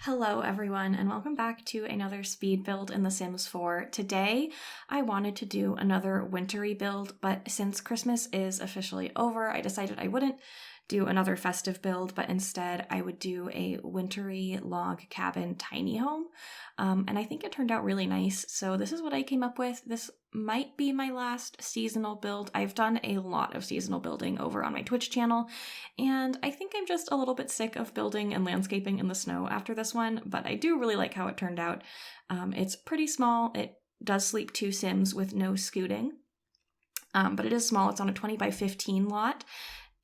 Hello everyone and welcome back to another speed build in The Sims 4. Today I wanted to do another wintry build, but since Christmas is officially over, I decided I wouldn't do another festive build, but instead I would do a wintry log cabin tiny home. And I think it turned out really nice, so this is what I came up with. This might be my last seasonal build. I've done a lot of seasonal building over on my Twitch channel, and I think I'm just a little bit sick of building and landscaping in the snow after this one, but I do really like how it turned out. It's pretty small. It does sleep 2 Sims with no scooting, but it is small. It's on a 20 by 15 lot,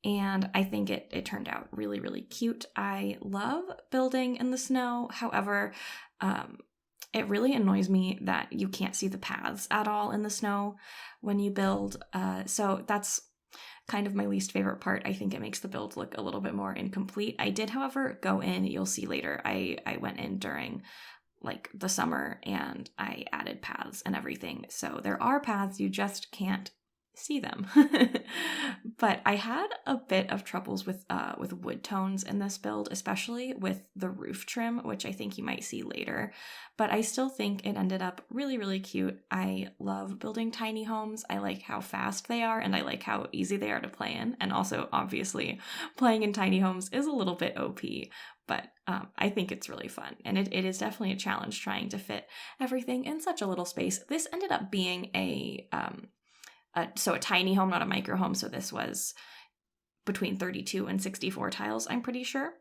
and I think it turned out really, really cute. I love building in the snow. However, it really annoys me that you can't see the paths at all in the snow when you build. So that's kind of my least favorite part. I think it makes the build look a little bit more incomplete. I did, however, go in, you'll see later, I went in during like the summer and I added paths and everything. So there are paths, you just can't see them. But I had a bit of troubles with wood tones in this build, especially with the roof trim, which I think you might see later. But I still think it ended up really, really cute. I love building tiny homes. I like how fast they are, and I like how easy they are to play in. And also, obviously, playing in tiny homes is a little bit OP, but I think it's really fun. And it is definitely a challenge trying to fit everything in such a little space. This ended up being a tiny home, not a micro home. So this was between 32 and 64 tiles, I'm pretty sure.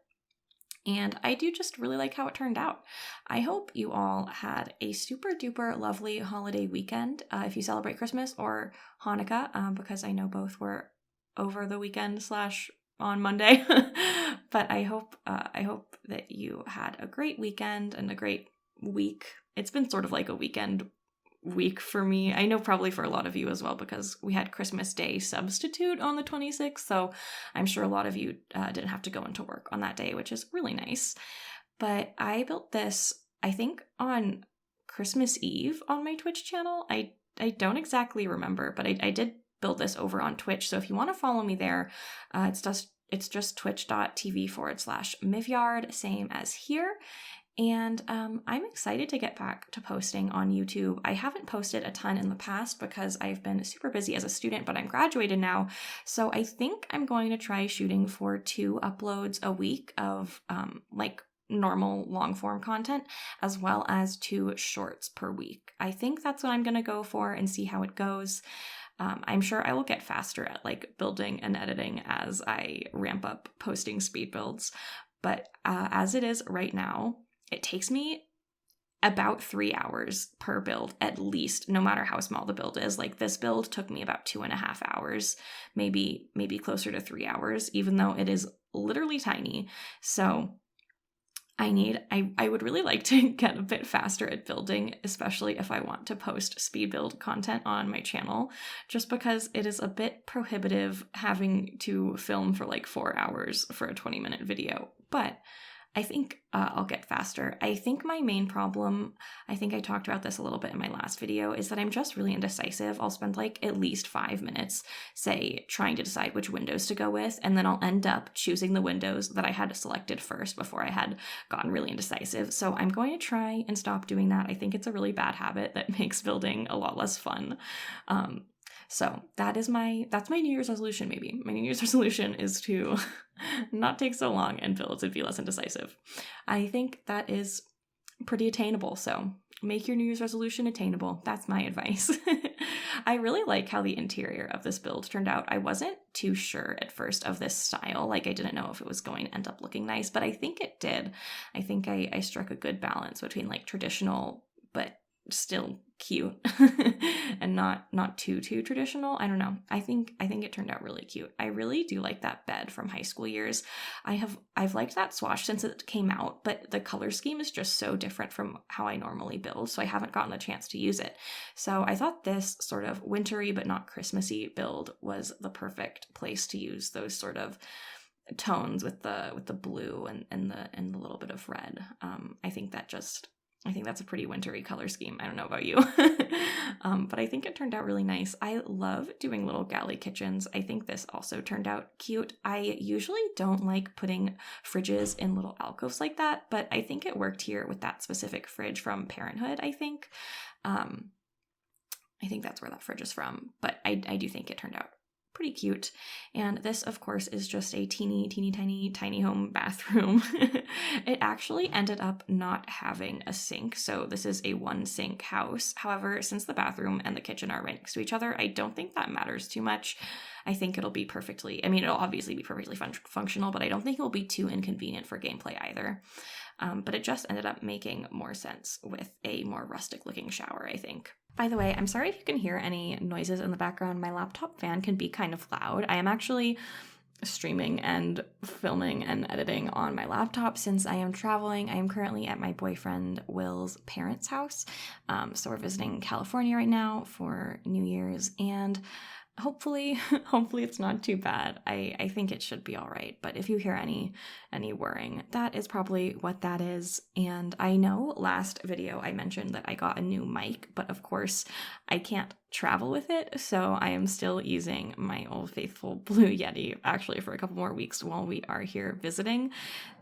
And I do just really like how it turned out. I hope you all had a super duper lovely holiday weekend if you celebrate Christmas or Hanukkah, because I know both were over the weekend / on Monday. But I hope that you had a great weekend and a great week. It's been sort of like a weekend week for me. I know probably for a lot of you as well, because we had Christmas Day substitute on the 26th, so I'm sure a lot of you didn't have to go into work on that day, which is really nice. But I built this, I think, on Christmas Eve on my Twitch channel. I don't exactly remember, but I did build this over on Twitch, so if you want to follow me there, it's just twitch.tv/mivyard, same as here. And I'm excited to get back to posting on YouTube. I haven't posted a ton in the past because I've been super busy as a student, but I'm graduated now. So I think I'm going to try shooting for 2 uploads a week of like normal long form content, as well as 2 shorts per week. I think that's what I'm going to go for and see how it goes. I'm sure I will get faster at like building and editing as I ramp up posting speed builds. But as it is right now, it takes me about 3 hours per build, at least, no matter how small the build is. Like this build took me about 2.5 hours, maybe closer to 3 hours, even though it is literally tiny. So I would really like to get a bit faster at building, especially if I want to post speed build content on my channel, just because it is a bit prohibitive having to film for like 4 hours for a 20-minute video. But I think I'll get faster. I think my main problem, I think I talked about this a little bit in my last video, is that I'm just really indecisive. I'll spend like at least 5 minutes, say, trying to decide which windows to go with, and then I'll end up choosing the windows that I had selected first before I had gotten really indecisive. So I'm going to try and stop doing that. I think it's a really bad habit that makes building a lot less fun. So that's my New Year's resolution, maybe. My New Year's resolution is to not take so long and build and be less indecisive. I think that is pretty attainable, so make your New Year's resolution attainable. That's my advice. I really like how the interior of this build turned out. I wasn't too sure at first of this style. Like, I didn't know if it was going to end up looking nice, but I think it did. I think I struck a good balance between like traditional, but still cute and not too traditional. I don't know. I think it turned out really cute. I really do like that bed from high school years. I've liked that swatch since it came out, but the color scheme is just so different from how I normally build, so I haven't gotten a chance to use it. So I thought this sort of wintry but not Christmassy build was the perfect place to use those sort of tones with the blue and the little bit of red. I think that just I think that's a pretty wintry color scheme. I don't know about you. But I think it turned out really nice. I love doing little galley kitchens. I think this also turned out cute. I usually don't like putting fridges in little alcoves like that, but I think it worked here with that specific fridge from Parenthood, I think. I think that's where that fridge is from, but I do think it turned out pretty cute. And this, of course, is just a tiny home bathroom. It actually ended up not having a sink, so this is a one sink house. However, since the bathroom and the kitchen are right next to each other, I don't think that matters too much. I think it'll be perfectly, it'll obviously be perfectly functional, but I don't think it will be too inconvenient for gameplay either. But it just ended up making more sense with a more rustic looking shower, I think. By the way, I'm sorry if you can hear any noises in the background. My laptop fan can be kind of loud. I am actually streaming and filming and editing on my laptop since I am traveling. I am currently at my boyfriend Will's parents' house. So we're visiting California right now for New Year's, and hopefully it's not too bad. I think it should be all right. But if you hear any whirring, that is probably what that is. And I know last video I mentioned that I got a new mic, but of course I can't travel with it, so I am still using my old faithful Blue Yeti actually for a couple more weeks while we are here visiting.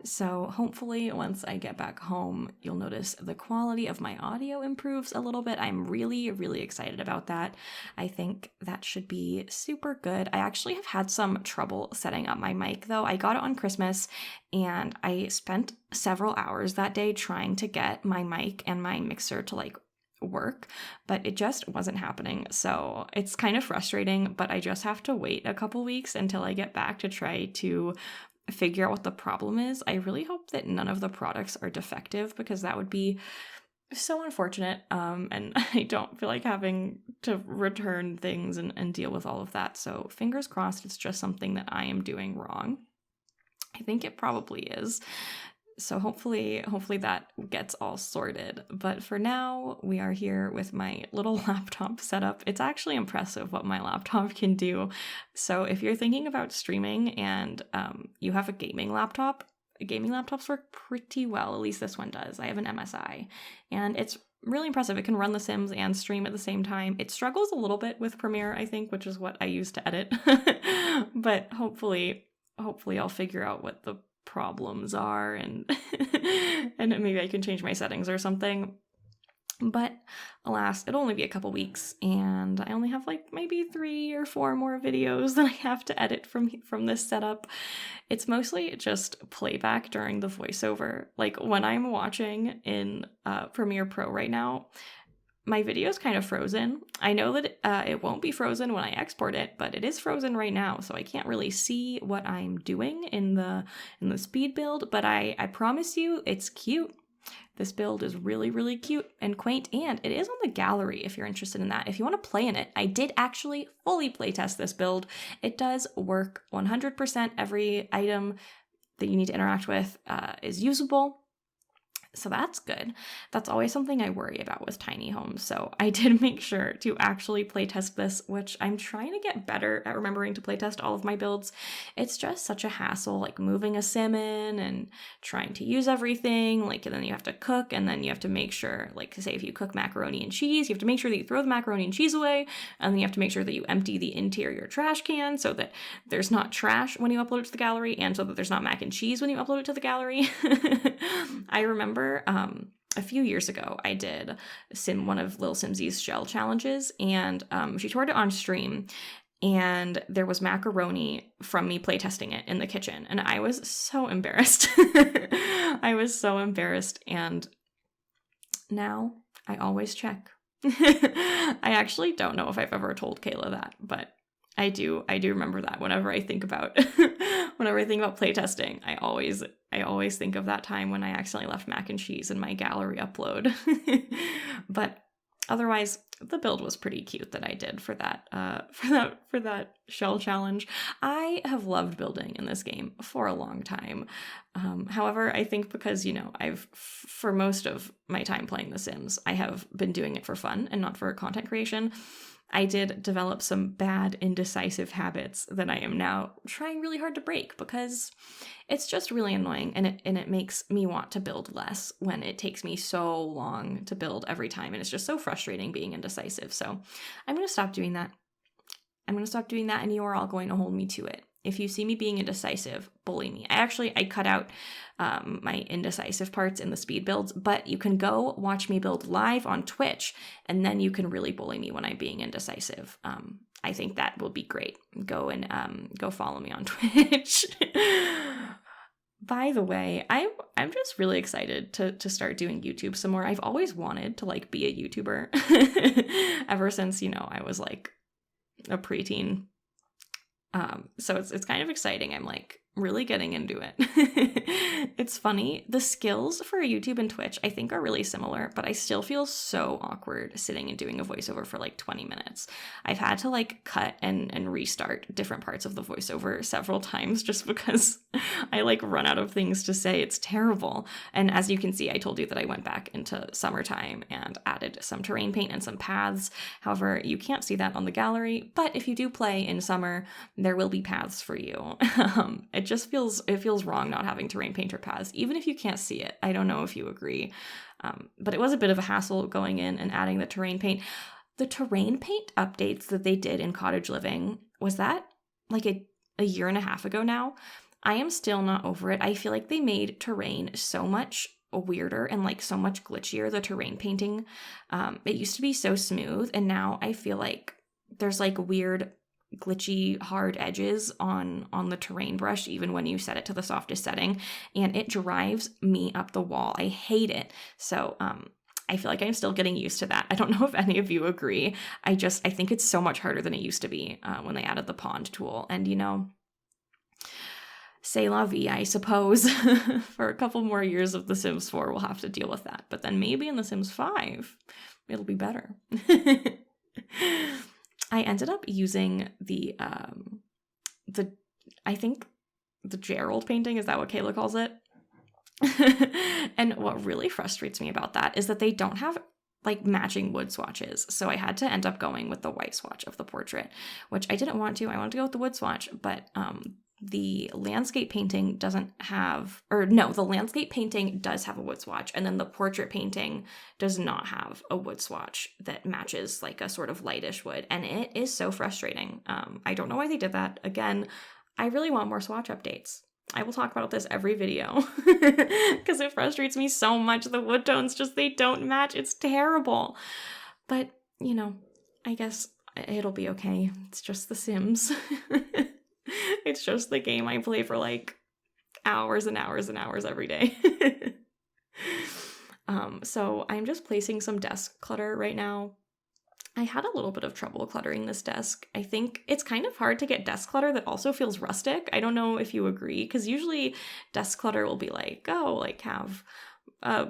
So hopefully once I get back home, you'll notice the quality of my audio improves a little bit. I'm really excited about that. I think that should be super good. I actually have had some trouble setting up my mic though. I got it on Christmas and I spent several hours that day trying to get my mic and my mixer to work, but it just wasn't happening. So it's kind of frustrating, but I just have to wait a couple weeks until I get back to try to figure out what the problem is. I really hope that none of the products are defective because that would be so unfortunate. And I don't feel like having to return things and deal with all of that. So fingers crossed it's just something that I am doing wrong. I think it probably is. So hopefully that gets all sorted. But for now, we are here with my little laptop setup. It's actually impressive what my laptop can do. So if you're thinking about streaming and you have a gaming laptop, gaming laptops work pretty well. At least this one does. I have an MSI. And it's really impressive. It can run The Sims and stream at the same time. It struggles a little bit with Premiere, I think, which is what I use to edit. But hopefully I'll figure out what the problems are and maybe I can change my settings or something. But alas, it'll only be a couple weeks and I only have maybe 3 or 4 more videos that I have to edit from this setup. It's mostly just playback during the voiceover. When I'm watching in Premiere Pro right now, my video is kind of frozen. I know that it won't be frozen when I export it, but it is frozen right now, so I can't really see what I'm doing in the speed build, but I promise you it's cute. This build is really cute and quaint, and it is on the gallery if you're interested in that. If you want to play in it, I did actually fully playtest this build. It does work 100%. Every item that you need to interact with is usable. So that's good. That's always something I worry about with tiny homes. So I did make sure to actually playtest this, which I'm trying to get better at remembering to playtest all of my builds. It's just such a hassle, moving a sim in and trying to use everything. And then you have to cook, and then you have to make sure, say if you cook macaroni and cheese, you have to make sure that you throw the macaroni and cheese away, and then you have to make sure that you empty the interior trash can so that there's not trash when you upload it to the gallery, and so that there's not mac and cheese when you upload it to the gallery. I remember a few years ago, I did one of Lil Simsy's shell challenges, and she toured it on stream, and there was macaroni from me playtesting it in the kitchen, and I was so embarrassed. I was so embarrassed, and now I always check. I actually don't know if I've ever told Kayla that, but I do remember that whenever I think about playtesting. I always think of that time when I accidentally left mac and cheese in my gallery upload. But otherwise, the build was pretty cute that I did for that shell challenge. I have loved building in this game for a long time. However, I think because, for most of my time playing The Sims, I have been doing it for fun and not for content creation. I did develop some bad indecisive habits that I am now trying really hard to break because it's just really annoying, and it makes me want to build less when it takes me so long to build every time, and it's just so frustrating being indecisive. So I'm going to stop doing that. And you are all going to hold me to it. If you see me being indecisive, bully me. I cut out my indecisive parts in the speed builds, but you can go watch me build live on Twitch, and then you can really bully me when I'm being indecisive. I think that will be great. Go follow me on Twitch. By the way, I'm just really excited to start doing YouTube some more. I've always wanted to like be a YouTuber ever since, I was like a preteen. So it's kind of exciting. I'm like really getting into it. It's funny. The skills for YouTube and Twitch, I think, are really similar, but I still feel so awkward sitting and doing a voiceover for like 20 minutes. I've had to like cut and restart different parts of the voiceover several times just because I like run out of things to say. It's terrible. And as you can see, I told you that I went back into summertime and added some terrain paint and some paths. However, you can't see that on the gallery, but if you do play in summer, there will be paths for you. It feels wrong not having terrain paint or paths, even if you can't see it. I don't know if you agree. But it was a bit of a hassle going in and adding the terrain paint. The terrain paint updates that they did in Cottage Living, was that like a year and a half ago now? I am still not over it. I feel like they made terrain so much weirder and like so much glitchier, the terrain painting. It used to be so smooth, and now I feel like there's like weird glitchy hard edges on the terrain brush even when you set it to the softest setting, and it drives me up the wall. I hate it. So I feel like I'm still getting used to that. I don't know if any of you agree. I think it's so much harder than it used to be when they added the pond tool, and c'est la vie, I suppose. For a couple more years of The Sims 4 we'll have to deal with that, but then maybe in The Sims 5 it'll be better. I ended up using the Gerald painting. Is that what Kayla calls it? And what really frustrates me about that is that they don't have like matching wood swatches. So I had to end up going with the white swatch of the portrait, which I didn't want to. I wanted to go with the wood swatch, but the landscape painting the landscape painting does have a wood swatch, and then the portrait painting does not have a wood swatch that matches like a sort of lightish wood, and it is so frustrating. I don't know why they did that. Again, I really want more swatch updates. I will talk about this every video because it frustrates me so much. The wood tones they don't match. It's terrible. But, I guess it'll be okay. It's just The Sims. It's just the game I play for like hours and hours and hours every day. So I'm just placing some desk clutter right now. I had a little bit of trouble cluttering this desk. I think it's kind of hard to get desk clutter that also feels rustic. I don't know if you agree, because usually desk clutter will be like, have a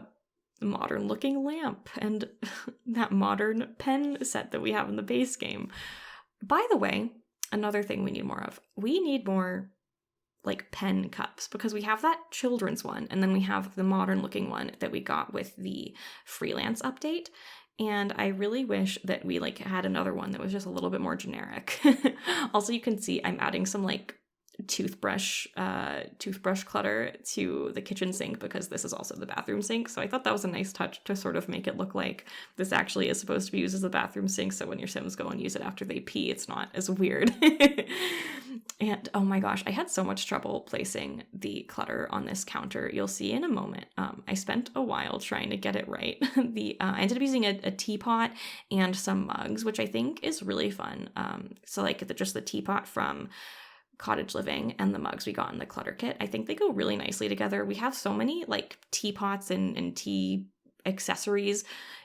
modern looking lamp and that modern pen set that we have in the base game. By the way, another thing we need more of. We need more like pen cups, because we have that children's one, and then we have the modern looking one that we got with the freelance update. And I really wish that we like had another one that was just a little bit more generic. Also, you can see I'm adding some like toothbrush clutter to the kitchen sink, because this is also the bathroom sink. So I thought that was a nice touch to sort of make it look like this actually is supposed to be used as a bathroom sink. So when your Sims go and use it after they pee, it's not as weird. And oh my gosh, I had so much trouble placing the clutter on this counter. You'll see in a moment. I spent a while trying to get it right. I ended up using a teapot and some mugs, which I think is really fun. So like just the teapot from Cottage Living and the mugs we got in the clutter kit, I think they go really nicely together. We have so many like teapots and tea accessories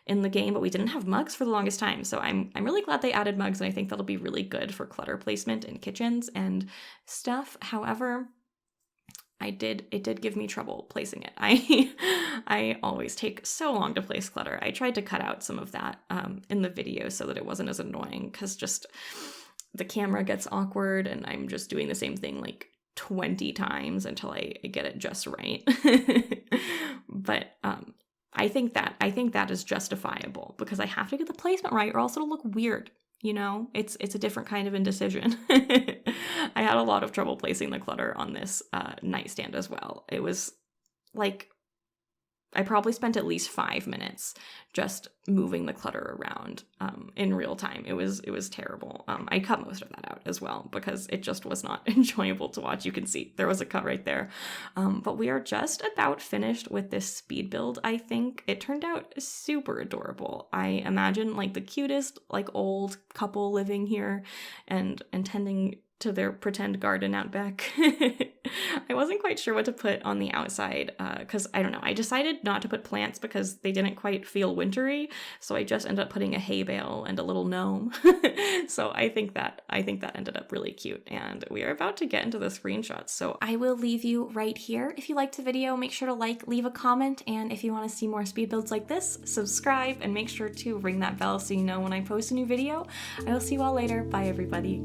in the game, but we didn't have mugs for the longest time. So I'm really glad they added mugs, and I think that'll be really good for clutter placement in kitchens and stuff. However, it did give me trouble placing it. I always take so long to place clutter. I tried to cut out some of that in the video so that it wasn't as annoying, because just the camera gets awkward and I'm just doing the same thing like 20 times until I get it just right. But I think that is justifiable, because I have to get the placement right or else it'll look weird. you know? It's a different kind of indecision. I had a lot of trouble placing the clutter on this nightstand as well. It was like, I probably spent at least 5 minutes just moving the clutter around in real time. It was terrible. I cut most of that out as well because it just was not enjoyable to watch. You can see there was a cut right there. But we are just about finished with this speed build, I think. It turned out super adorable. I imagine like the cutest like old couple living here and tending to their pretend garden out back. I wasn't quite sure what to put on the outside because I don't know. I decided not to put plants because they didn't quite feel wintry, so I just ended up putting a hay bale and a little gnome. So I think that ended up really cute, and we are about to get into the screenshots. So I will leave you right here. If you liked the video, make sure to like, leave a comment, and if you want to see more speed builds like this, subscribe and make sure to ring that bell so you know when I post a new video. I will see you all later. Bye, everybody.